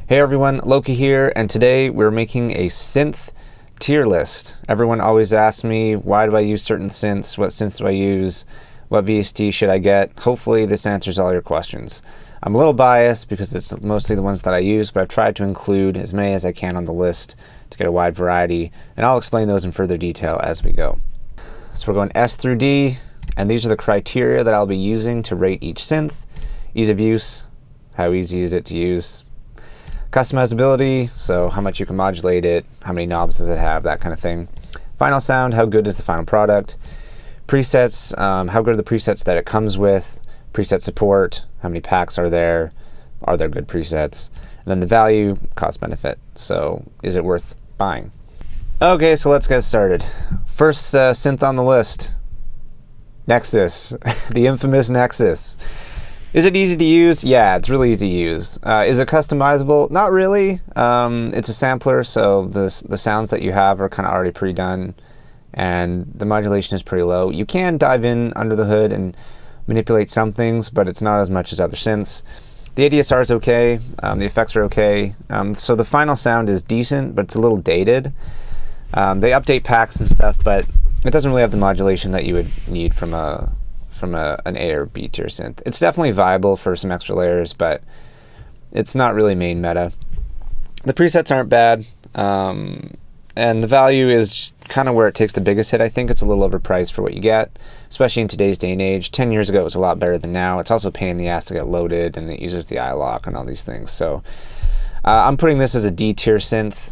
Hey everyone, LöKii here, and today we're making a synth tier list. Everyone always asks me, why do I use certain synths? What synths do I use? What VST should I get? Hopefully this answers all your questions. I'm a little biased because it's mostly the ones that I use, but I've tried to include as many as I can on the list to get a wide variety, and I'll explain those in further detail as we go. So we're going S through D, and these are the criteria that I'll be using to rate each synth. Ease of use, how easy is it to use? Customizability, so how much you can modulate it, how many knobs does it have, that kind of thing. Final sound, how good is the final product? Presets, how good are the presets that it comes with? Preset support, how many packs are there good presets? And then the value, cost benefit, so is it worth buying? Okay, so let's get started. First synth on the list, Nexus, the infamous Nexus. Is it easy to use? Yeah, it's really easy to use. Is it customizable? Not really. It's a sampler, so the sounds that you have are kind of already pre-done, and the modulation is pretty low. You can dive in under the hood and manipulate some things, but it's not as much as other synths. The ADSR is okay. The effects are okay. So the final sound is decent, but it's a little dated. They update packs and stuff, but it doesn't really have the modulation that you would need from an A or B tier synth. It's definitely viable for some extra layers, but it's not really main meta. The presets aren't bad, and the value is kind of where it takes the biggest hit. I think it's a little overpriced for what you get, especially in today's day and age. 10 years ago it was a lot better than now. It's also a pain in the ass to get loaded, and it uses the iLok and all these things. So I'm putting this as a D tier synth,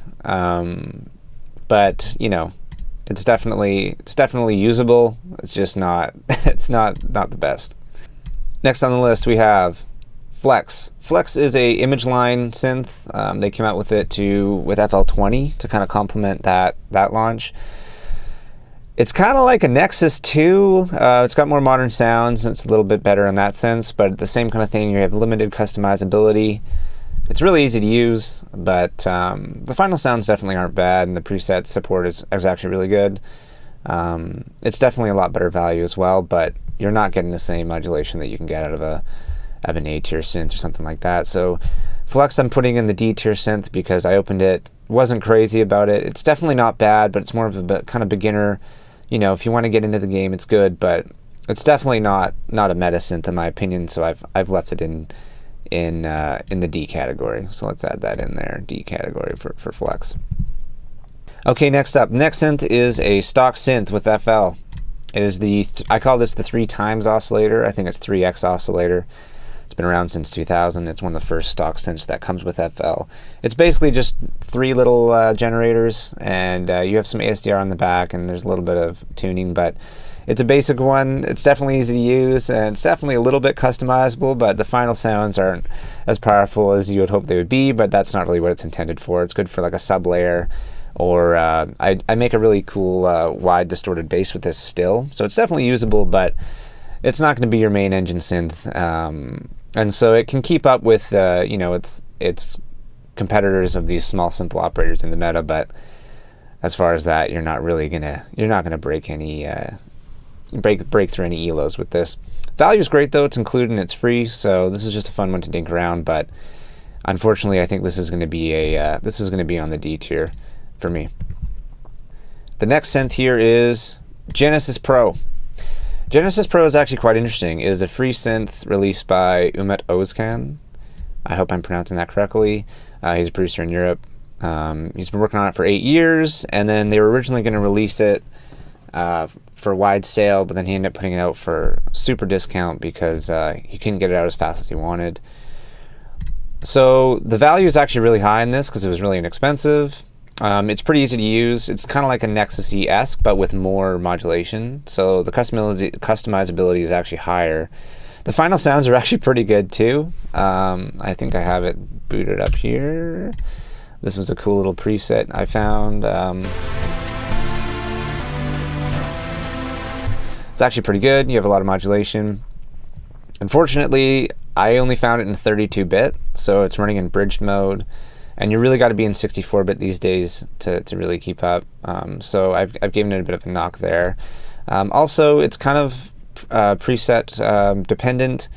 but you know, it's definitely usable. It's just not it's not the best. Next on the list we have Flex. Flex is a image line synth. They came out with it with FL20 to kind of complement that launch. It's kind of like a Nexus 2. It's got more modern sounds, and it's a little bit better in that sense, but the same kind of thing. You have limited customizability. It's really easy to use, but the final sounds definitely aren't bad, and the preset support is actually really good. It's definitely a lot better value as well, but you're not getting the same modulation that you can get out of an A tier synth or something like that. So Flex I'm putting in the D tier synth because I opened it, wasn't crazy about it. It's definitely not bad, but it's more of a kind of beginner. You know, if you want to get into the game, it's good, but it's definitely not a meta synth in my opinion. So I've left it in the D category. So let's add that in there, D category for Flex. Okay, next up, Nexcent is a stock synth with FL. It is I call this the 3x oscillator. I think it's 3x oscillator. It's been around since 2000. It's one of the first stock synths that comes with FL. It's basically just 3 little generators, and you have some ASDR on the back, and there's a little bit of tuning, but it's a basic one. It's definitely easy to use, and it's definitely a little bit customizable, but the final sounds aren't as powerful as you would hope they would be, but that's not really what it's intended for. It's good for like a sub layer, or I make a really cool wide distorted bass with this still. So it's definitely usable, but it's not going to be your main engine synth. And so it can keep up with you know, its competitors of these small simple operators in the meta, but as far as that, you're not gonna break any break through any ELOs with this. Value is great though, it's included and it's free, so this is just a fun one to dink around, but unfortunately I think this is gonna be on the D tier for me. The next synth here is Genesis Pro. Genesis Pro is actually quite interesting. It is a free synth released by Umut Özkan. I hope I'm pronouncing that correctly. He's a producer in Europe. He's been working on it for 8 years, and then they were originally going to release it for wide sale, but then he ended up putting it out for super discount because he couldn't get it out as fast as he wanted. So the value is actually really high in this because it was really inexpensive. It's pretty easy to use. It's kind of like a Nexus-esque, but with more modulation. So the customizability is actually higher. The final sounds are actually pretty good too. I think I have it booted up here. This was a cool little preset I found. It's actually pretty good. You have a lot of modulation. Unfortunately, I only found it in 32-bit, so it's running in bridged mode. And you really got to be in 64-bit these days to really keep up. So I've given it a bit of a knock there. Also, it's kind of preset dependent.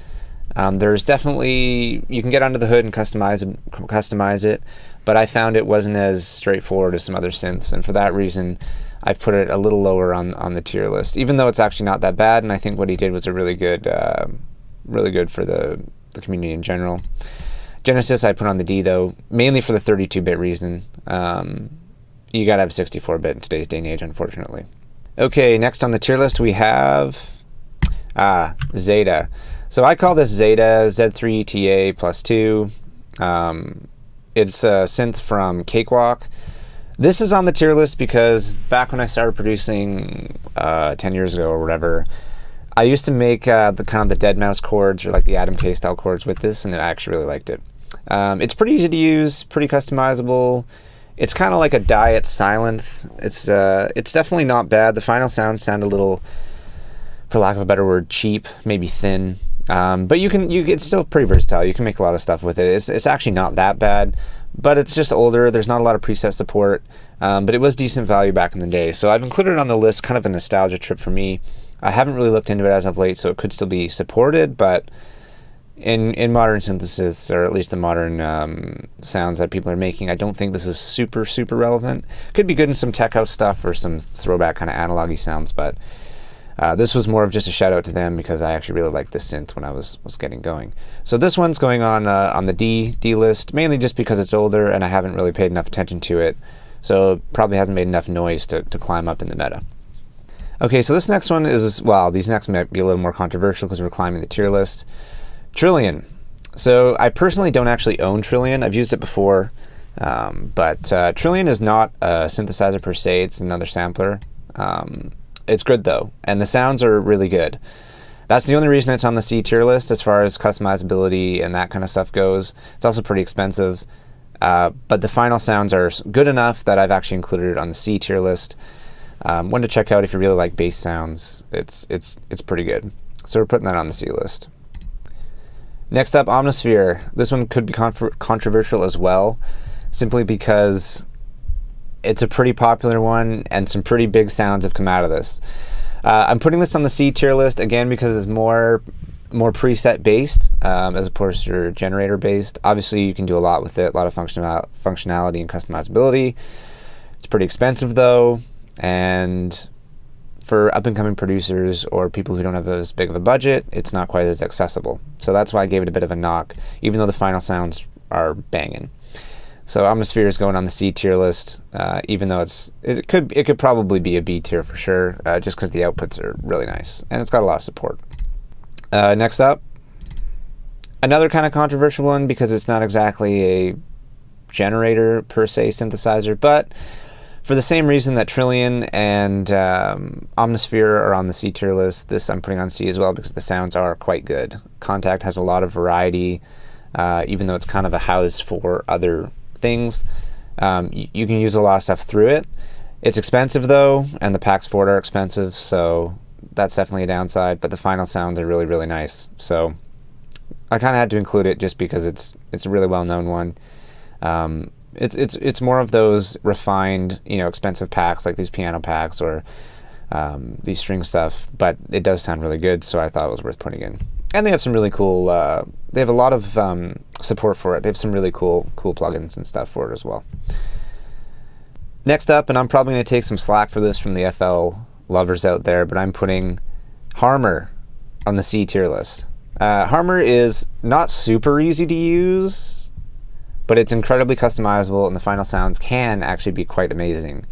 There's definitely, you can get under the hood and customize it, but I found it wasn't as straightforward as some other synths, and for that reason, I've put it a little lower on the tier list, even though it's actually not that bad, and I think what he did was a really good for the community in general. Genesis I put on the D, though, mainly for the 32-bit reason. You gotta have 64-bit in today's day and age, unfortunately. Okay, next on the tier list we have Zeta. So I call this Zeta Z3 TA plus 2. It's a synth from Cakewalk. This is on the tier list because back when I started producing 10 years ago or whatever, I used to make the kind of the dead mouse chords or like the Adam K style chords with this, and I actually really liked it. It's pretty easy to use, pretty customizable. It's kind of like a diet synth. It's definitely not bad. The final sounds sound a little, for lack of a better word, cheap, maybe thin. But it's still pretty versatile. You can make a lot of stuff with it. It's actually not that bad, but it's just older. There's not a lot of preset support, but it was decent value back in the day. So I've included it on the list, kind of a nostalgia trip for me. I haven't really looked into it as of late, so it could still be supported, but in modern synthesis, or at least the modern sounds that people are making, I don't think this is super, super relevant. Could be good in some tech house stuff or some throwback kind of analog-y sounds, but this was more of just a shout out to them because I actually really liked this synth when I was getting going. So this one's going on the D list, mainly just because it's older and I haven't really paid enough attention to it, so it probably hasn't made enough noise to climb up in the meta. Okay, so this next one is, well, these next might be a little more controversial because we're climbing the tier list. Trillion. So I personally don't actually own Trillion. I've used it before, but Trillion is not a synthesizer per se. It's another sampler. It's good though, and the sounds are really good. That's the only reason it's on the C tier list as far as customizability and that kind of stuff goes. It's also pretty expensive, but the final sounds are good enough that I've actually included it on the C tier list. One to check out if you really like bass sounds. It's pretty good. So we're putting that on the C list. Next up, Omnisphere. This one could be controversial as well, simply because it's a pretty popular one and some pretty big sounds have come out of this. I'm putting this on the C tier list again because it's more preset based as opposed to generator based. Obviously you can do a lot with it, a lot of functionality and customizability. It's pretty expensive though, and for up-and-coming producers or people who don't have as big of a budget, it's not quite as accessible. So that's why I gave it a bit of a knock, even though the final sounds are banging. So Omnisphere is going on the C tier list, even though it could probably be a B tier for sure, just because the outputs are really nice and it's got a lot of support. Next up, another kind of controversial one because it's not exactly a generator per se synthesizer, but for the same reason that Trillion and Omnisphere are on the C tier list, this I'm putting on C as well because the sounds are quite good. Kontakt has a lot of variety, even though it's kind of a house for other things. You can use a lot of stuff through it. It's expensive though, and the packs for it are expensive, so that's definitely a downside, but the final sounds are really, really nice. So I kind of had to include it just because it's a really well-known one. It's more of those refined, expensive packs like these piano packs or these string stuff, but it does sound really good, so I thought it was worth putting in. And they have some really cool, they have a lot of support for it. They have some really cool plugins and stuff for it as well. Next up, and I'm probably going to take some slack for this from the FL lovers out there, but I'm putting Harmer on the C tier list. Harmer is not super easy to use, but it's incredibly customizable, and the final sounds can actually be quite amazing.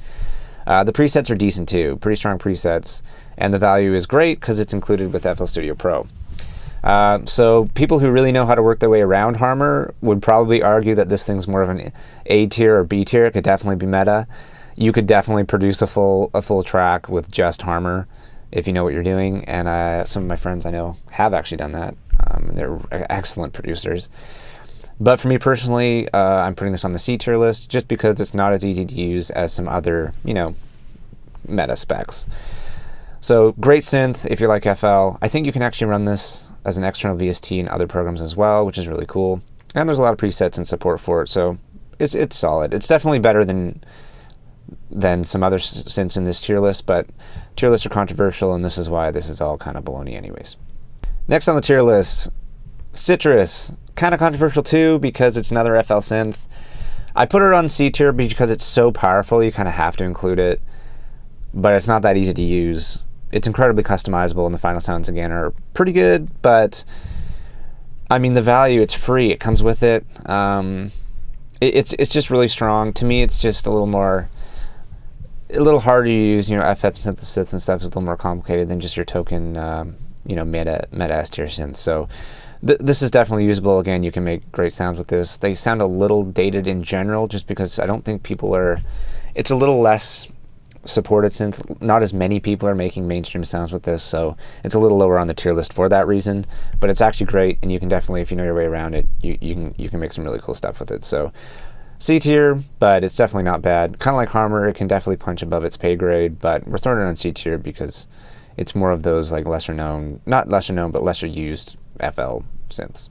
The presets are decent too, pretty strong presets, and the value is great because it's included with FL Studio Pro. So people who really know how to work their way around Harmer would probably argue that this thing's more of an A tier or B tier. It could definitely be meta. You could definitely produce a full track with just Harmer if you know what you're doing, and some of my friends I know have actually done that. They're excellent producers. But for me personally, I'm putting this on the C tier list just because it's not as easy to use as some other, meta specs. So great synth if you like FL. I think you can actually run this as an external VST in other programs as well, which is really cool. And there's a lot of presets and support for it, so it's solid. It's definitely better than some other synths in this tier list, but tier lists are controversial, and this is why this is all kind of baloney anyways. Next on the tier list, Citrus, kind of controversial too because it's another FL synth. I put it on C tier because it's so powerful, you kind of have to include it, but it's not that easy to use. It's incredibly customizable, and the final sounds again are pretty good, but I mean the value, it's free, it comes with it. It's just really strong. To me, it's just a little harder to use. FM synthesis and stuff is a little more complicated than just your token, meta S tier synth. So this is definitely usable. Again, you can make great sounds with this. They sound a little dated in general, just because I don't think it's a little less supported synth. Not as many people are making mainstream sounds with this, so it's a little lower on the tier list for that reason. But it's actually great, and you can definitely, if you know your way around it, you can make some really cool stuff with it. So C tier, but it's definitely not bad. Kind of like Harmer, it can definitely punch above its pay grade, but we're throwing it on C tier because it's more of those like lesser known, but lesser used FL synths.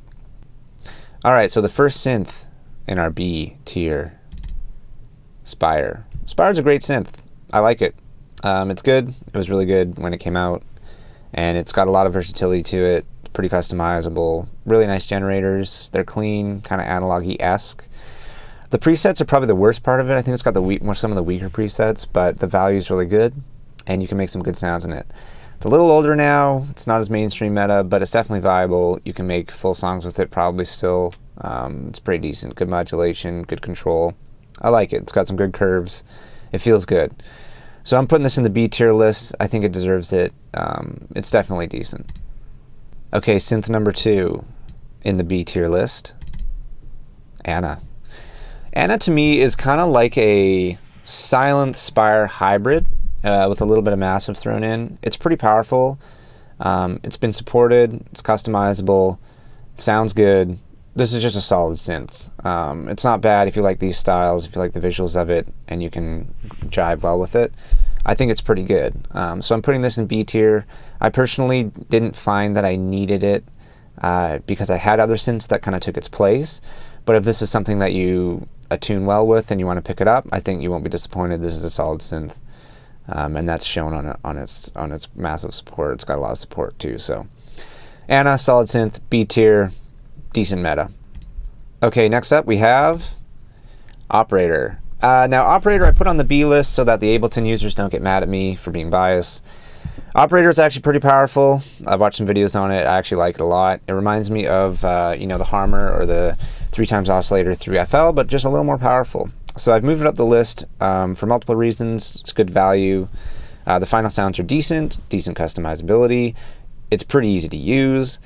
All right, so the first synth in our B tier, Spire. Spire's a great synth. I like it. It's good. It was really good when it came out, and it's got a lot of versatility to it. It's pretty customizable. Really nice generators. They're clean, kind of analog-y-esque. The presets are probably the worst part of it. I think it's got some of the weaker presets, but the value is really good, and you can make some good sounds in it. It's a little older now. It's not as mainstream meta, but it's definitely viable. You can make full songs with it probably still. It's pretty decent. Good modulation, good control. I like it. It's got some good curves. It feels good. So I'm putting this in the B tier list. I think it deserves it. It's definitely decent. Okay, synth number 2 in the B tier list, Anna. Anna to me is kind of like a silent Spire hybrid with a little bit of massive thrown in. It's pretty powerful. It's been supported. It's customizable. It sounds good. This is just a solid synth. It's not bad if you like these styles, if you like the visuals of it, and you can jive well with it. I think it's pretty good. So I'm putting this in B tier. I personally didn't find that I needed it because I had other synths that kind of took its place. But if this is something that you attune well with and you want to pick it up, I think you won't be disappointed. This is a solid synth, and that's shown on its massive support. It's got a lot of support too. So Anna, solid synth, B tier, decent meta. Okay, next up we have Operator. Now Operator I put on the B list so that the Ableton users don't get mad at me for being biased. Operator is actually pretty powerful. I've watched some videos on it. I actually like it a lot. It reminds me of the Harmer or the 3x oscillator through FL, but just a little more powerful. So I've moved it up the list for multiple reasons. It's good value. The final sounds are decent customizability. It's pretty easy to use.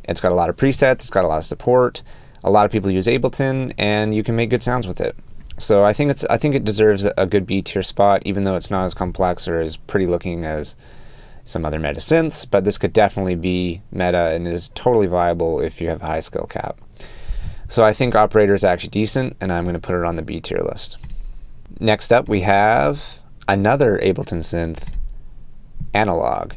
It's got a lot of presets. It's got a lot of support. A lot of people use Ableton, and you can make good sounds with it. So I think it deserves a good B tier spot, even though it's not as complex or as pretty looking as some other meta synths. But this could definitely be meta and is totally viable if you have a high skill cap. So I think Operator is actually decent, and I'm going to put it on the B tier list. Next up, we have another Ableton synth, Analog.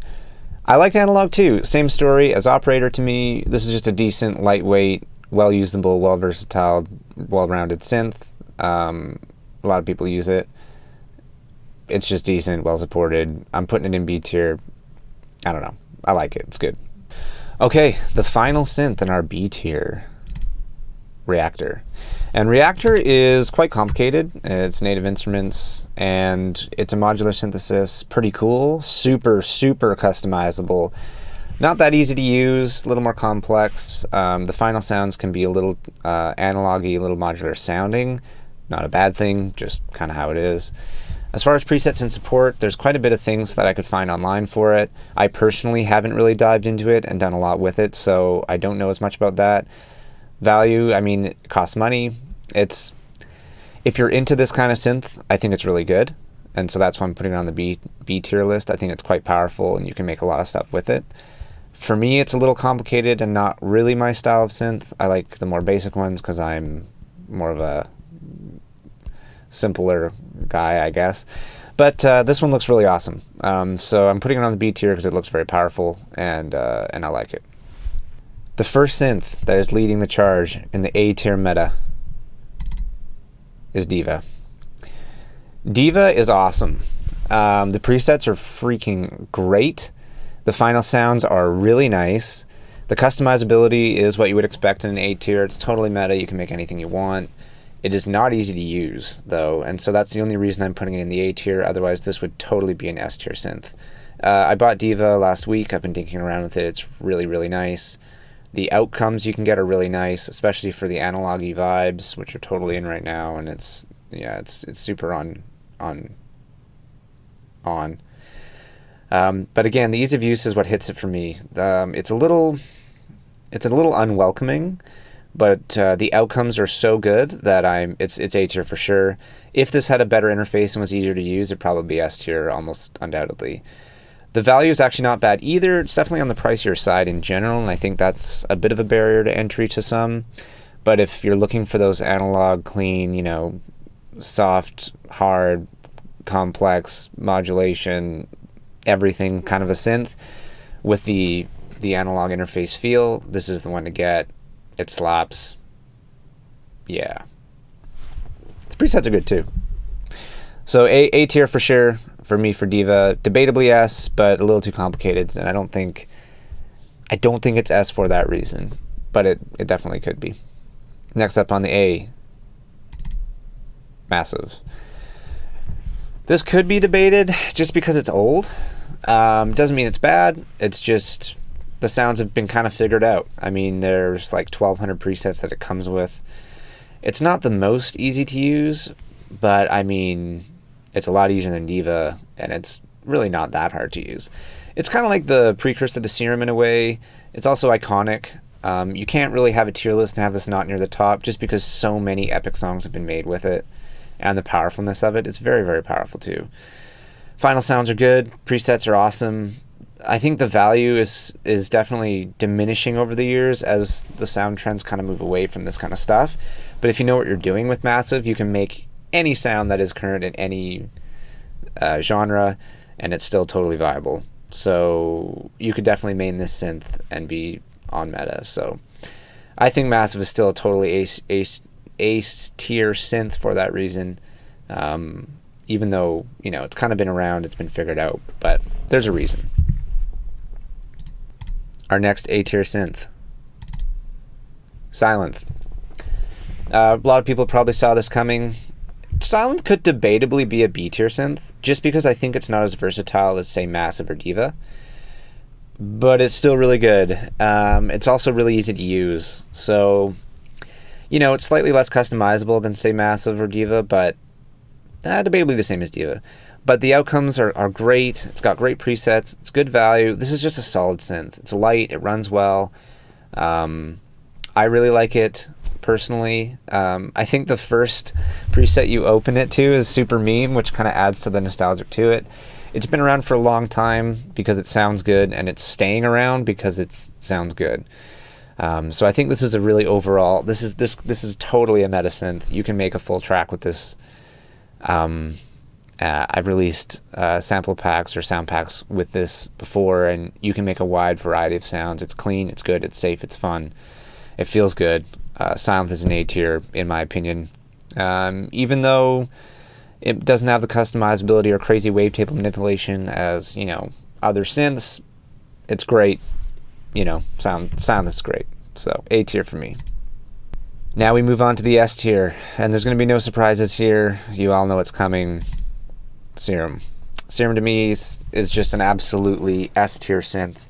I liked Analog too. Same story as Operator to me. This is just a decent, lightweight, well-usable, well-versatile, well-rounded synth. A lot of people use it. It's just decent, well-supported. I'm putting it in B tier. I don't know. I like it. It's good. Okay, the final synth in our B tier, Reactor. And Reactor is quite complicated. It's Native Instruments, and it's a modular synthesis. Pretty cool. Super, super customizable. Not that easy to use, a little more complex. The final sounds can be a little analog-y, a little modular sounding. Not a bad thing, just kind of how it is. As far as presets and support, there's quite a bit of things that I could find online for it. I personally haven't really dived into it and done a lot with it, so I don't know as much about that. Value, I mean, it costs money. If you're into this kind of synth, I think it's really good. And so that's why I'm putting it on the B tier list. I think it's quite powerful and you can make a lot of stuff with it. For me, it's a little complicated and not really my style of synth. I like the more basic ones because I'm more of a simpler guy, I guess. But this one looks really awesome. So I'm putting it on the B tier because it looks very powerful and I like it. The first synth that is leading the charge in the A tier meta is Diva. Diva is awesome. The presets are freaking great. The final sounds are really nice. The customizability is what you would expect in an A tier. It's totally meta. You can make anything you want. It is not easy to use, though, and so that's the only reason I'm putting it in the A tier. Otherwise, this would totally be an S tier synth. I bought Diva last week. I've been dinking around with it. It's really, really nice. The outcomes you can get are really nice, especially for the analog-y vibes, which are totally in right now, and it's super on. But again, the ease of use is what hits it for me. It's a little unwelcoming, but the outcomes are so good that it's A tier for sure. If this had a better interface and was easier to use, it'd probably be S tier almost undoubtedly. The value is actually not bad either. It's definitely on the pricier side in general, and I think that's a bit of a barrier to entry to some. But if you're looking for those analog, clean, soft, hard, complex modulation, everything kind of a synth with the analog interface feel, this is the one to get. It slaps. Yeah. The presets are good too. So A tier for sure for me for Diva. Debatably S, but a little too complicated, and I don't think it's S for that reason, but it definitely could be. Next up on the A, Massive. This could be debated just because it's old. Doesn't mean it's bad. It's just the sounds have been kind of figured out. I mean, there's like 1,200 presets that it comes with. It's not the most easy to use, but I mean, it's a lot easier than Diva, and it's really not that hard to use. It's kind of like the precursor to Serum in a way. It's also iconic. You can't really have a tier list and have this not near the top just because so many epic songs have been made with it, and the powerfulness of it. It's very, very powerful too. Final sounds are good. Presets are awesome. I think the value is definitely diminishing over the years as the sound trends kind of move away from this kind of stuff. But if you know what you're doing with Massive, you can make any sound that is current in any genre, and it's still totally viable. So you could definitely main this synth and be on meta. So I think Massive is still a totally ace tier synth for that reason. Even though, it's kind of been around, it's been figured out, but there's a reason. Our next A tier synth, SYNTH. A lot of people probably saw this coming. SYNTH could debatably be a B tier synth, just because I think it's not as versatile as, say, Massive or Diva. But it's still really good. It's also really easy to use. So, it's slightly less customizable than, say, Massive or Diva, but debatably the same as Diva. But the outcomes are great. It's got great presets. It's good value. This is just a solid synth. It's light. It runs well. I really like it. Personally, I think the first preset you open it to is Super Meme, which kind of adds to the nostalgic to it. It's been around for a long time because it sounds good, and it's staying around because it sounds good. So I think this is a really overall. This is totally a meta synth. You can make a full track with this. I've released sample packs or sound packs with this before, and you can make a wide variety of sounds. It's clean, it's good, it's safe, it's fun, it feels good. SYNTH is an A tier, in my opinion. Even though it doesn't have the customizability or crazy wavetable manipulation as, other synths, it's great. SYNTH is great. So, A tier for me. Now we move on to the S tier, and there's going to be no surprises here. You all know what's coming. Serum. Serum to me is just an absolutely S tier synth.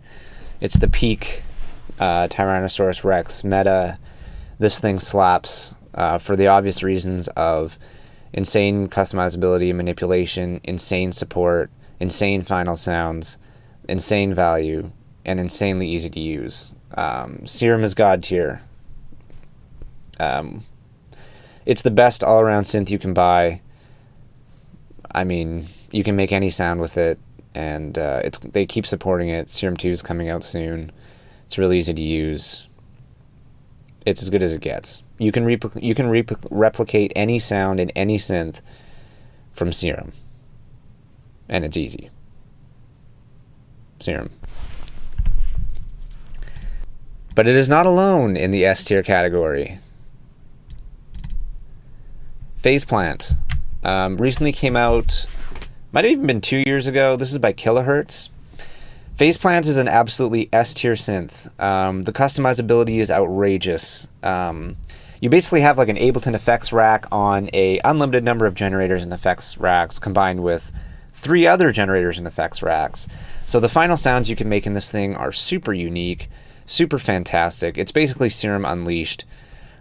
It's the peak Tyrannosaurus Rex meta. This thing slaps for the obvious reasons of insane customizability and manipulation, insane support, insane final sounds, insane value, and insanely easy to use. Serum is God tier. It's the best all-around synth you can buy. I mean, you can make any sound with it, and they keep supporting it. Serum 2 is coming out soon. It's really easy to use. It's as good as it gets. You can replicate any sound in any synth from Serum, and it's easy. Serum. But it is not alone in the S tier category. Faceplant. Recently came out, might have even been 2 years ago. This is by Kilohertz. Faceplant is an absolutely S-tier synth. The customizability is outrageous. You basically have like an Ableton effects rack on a unlimited number of generators and effects racks combined with 3 other generators and effects racks. So the final sounds you can make in this thing are super unique, super fantastic. It's basically Serum unleashed.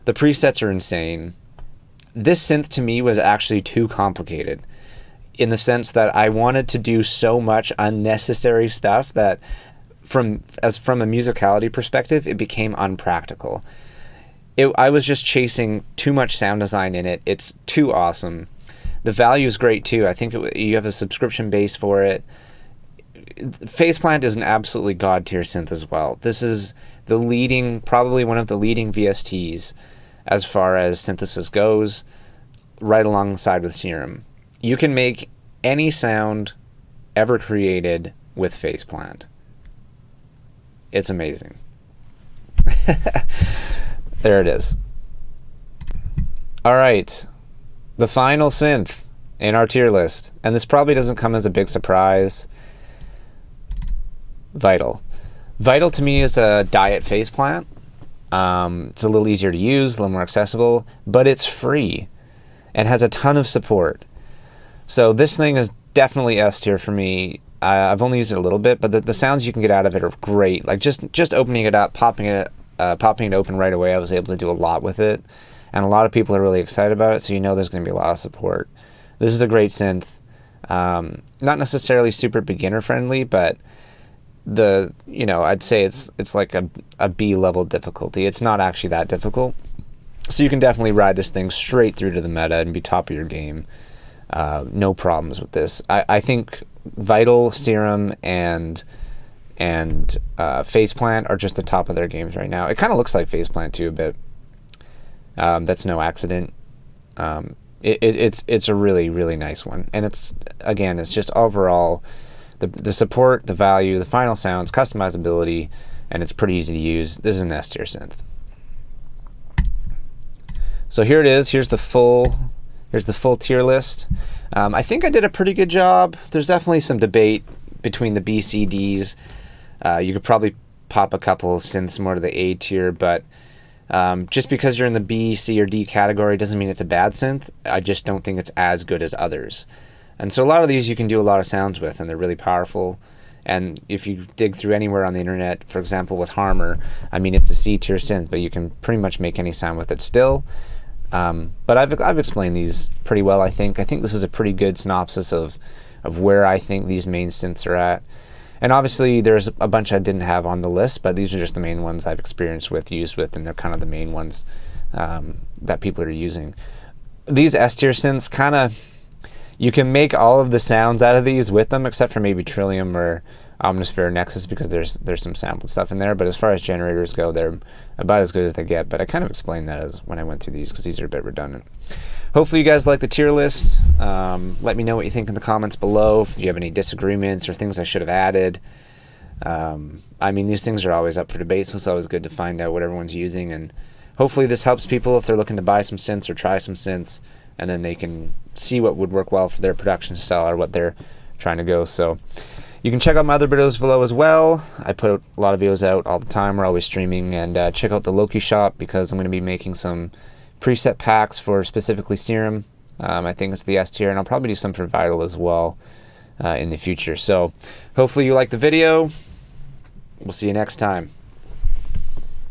The presets are insane. This synth to me was actually too complicated, in the sense that I wanted to do so much unnecessary stuff that from a musicality perspective, it became unpractical. I was just chasing too much sound design in it. It's too awesome. The value is great too. I think you have a subscription base for it. Faceplant is an absolutely god tier synth as well. This is the leading, probably one of the leading VSTs as far as synthesis goes, right alongside with Serum. You can make any sound ever created with Faceplant. It's amazing. There it is. All right, the final synth in our tier list, and this probably doesn't come as a big surprise. Vital. Vital to me is a diet Faceplant. It's a little easier to use, a little more accessible, but it's free and has a ton of support. So this thing is definitely S tier for me. I've only used it a little bit, but the sounds you can get out of it are great. Like just opening it up, popping it open right away, I was able to do a lot with it. And a lot of people are really excited about it, so you know there's going to be a lot of support. This is a great synth. Not necessarily super beginner friendly, but I'd say it's like a B level difficulty. It's not actually that difficult. So you can definitely ride this thing straight through to the meta and be top of your game. No problems with this. I think Vital, Serum, and Faceplant are just the top of their games right now. It kind of looks like Faceplant too a bit. That's no accident. It's a really, really nice one. And it's just overall the support, the value, the final sounds, customizability, and it's pretty easy to use. This is an S tier synth. So here it is. Here's the full tier list. I think I did a pretty good job. There's definitely some debate between the B, C, Ds. You could probably pop a couple of synths more to the A tier, but just because you're in the B, C, or D category doesn't mean it's a bad synth. I just don't think it's as good as others. And so a lot of these you can do a lot of sounds with, and they're really powerful. And if you dig through anywhere on the internet, for example with Harmer, I mean it's a C tier synth, but you can pretty much make any sound with it still. But I've explained these pretty well, I think. I think this is a pretty good synopsis of where I think these main synths are at. And obviously there's a bunch I didn't have on the list, but these are just the main ones I've experienced with, used with, and they're kind of the main ones that people are using. These S tier synths you can make all of the sounds out of these with them, except for maybe Trillium or Omnisphere or Nexus, because there's some sampled stuff in there. But as far as generators go, they're about as good as they get. But I kind of explained that as when I went through these, because these are a bit redundant. Hopefully you guys like the tier list. Let me know what you think in the comments below, if you have any disagreements or things I should have added. I mean, these things are always up for debate, so it's always good to find out what everyone's using. And hopefully this helps people if they're looking to buy some synths or try some synths, and then they can see what would work well for their production style or what they're trying to go. So you can check out my other videos below as well. I put a lot of videos out all the time. We're always streaming. And check out the LöKii shop, because I'm going to be making some preset packs for specifically Serum. I think it's the S tier, and I'll probably do some for Vital as well in the future. So hopefully you like the video. We'll see you next time.